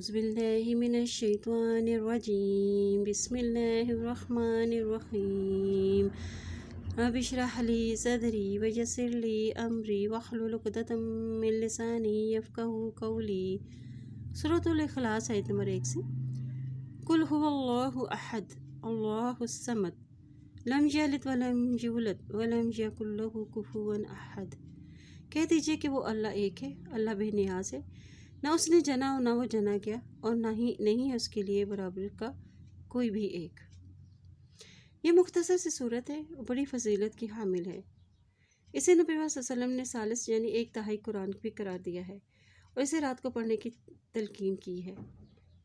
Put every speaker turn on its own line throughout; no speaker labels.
أعوذ بالله من الشيطان الرجيم بسم الله الرحمن الرحيم رب اشرح لي صدري ويسر لي أمري واحلل عقدة من لساني يفقهوا قولي سورة الاخلاص آیت نمبر 1 سے قل هو اللہ احد اللہ الصمد لم یلد ولم یولد ولم یکن له کفوا احد۔ کہہ دیجئے کہ وہ اللہ ایک ہے، اللہ بے نیاز ہے، نہ اس نے جنا اور نہ وہ جنا گیا، اور نہیں ہے اس کے لیے برابر کا کوئی بھی ایک۔ یہ مختصر سی صورت ہے اور بڑی فضیلت کی حامل ہے۔ اسے نبی صلی اللہ علیہ وسلم نے ثالث یعنی 1/3 قرآن بھی قرار دیا ہے اور اسے رات کو پڑھنے کی تلقین کی ہے۔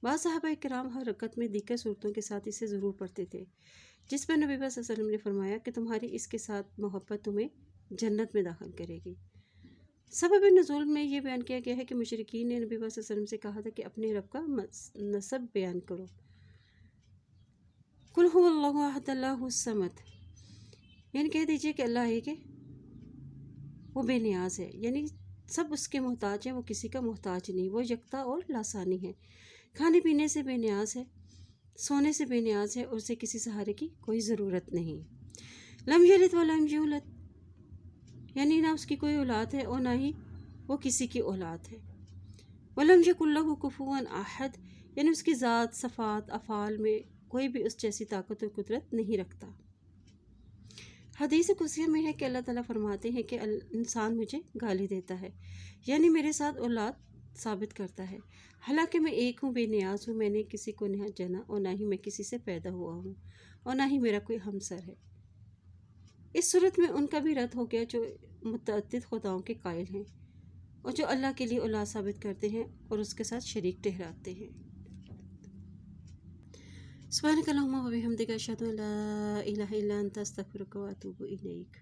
بعض صحابہ کرام ہر رکعت میں دیگر صورتوں کے ساتھ اسے ضرور پڑھتے تھے، جس پر نبی صلی اللہ علیہ وسلم نے فرمایا کہ تمہاری اس کے ساتھ محبت تمہیں جنت میں داخل کرے گی۔ سبب نزول میں یہ بیان کیا گیا ہے کہ مشرکین نے نبی صلی اللہ علیہ وسلم سے کہا تھا کہ اپنے رب کا نسب بیان کرو۔ قل هو اللہ احد اللہ الصمد، یعنی کہہ دیجئے کہ اللہ ایک ہے، وہ بے نیاز ہے، یعنی سب اس کے محتاج ہیں، وہ کسی کا محتاج نہیں، وہ یکتا اور لاسانی ہے، کھانے پینے سے بے نیاز ہے، سونے سے بے نیاز ہے، اور اسے کسی سہارے کی کوئی ضرورت نہیں۔ لم یلد ولم یولد، یعنی نہ اس کی کوئی اولاد ہے اور نہ ہی وہ کسی کی اولاد ہے۔ ولم یکن لہ کفوا احد، یعنی اس کی ذات، صفات، افعال میں کوئی بھی اس جیسی طاقت اور قدرت نہیں رکھتا۔ حدیث قدسیہ میں ہے کہ اللہ تعالیٰ فرماتے ہیں کہ انسان مجھے گالی دیتا ہے، یعنی میرے ساتھ اولاد ثابت کرتا ہے، حالانکہ میں ایک ہوں، بے نیاز ہوں، میں نے کسی کو نہ جنا اور نہ ہی میں کسی سے پیدا ہوا ہوں اور نہ ہی میرا کوئی ہمسر ہے۔ اس صورت میں ان کا بھی رد ہو گیا جو متعدد خداؤں کے قائل ہیں اور جو اللہ کے لیے اولاد ثابت کرتے ہیں اور اس کے ساتھ شریک ٹھہراتے ہیں۔ سبحانک اللہم و بحمدک اشہد ان لا الہ الا انت استغفرک و اتوب الیک۔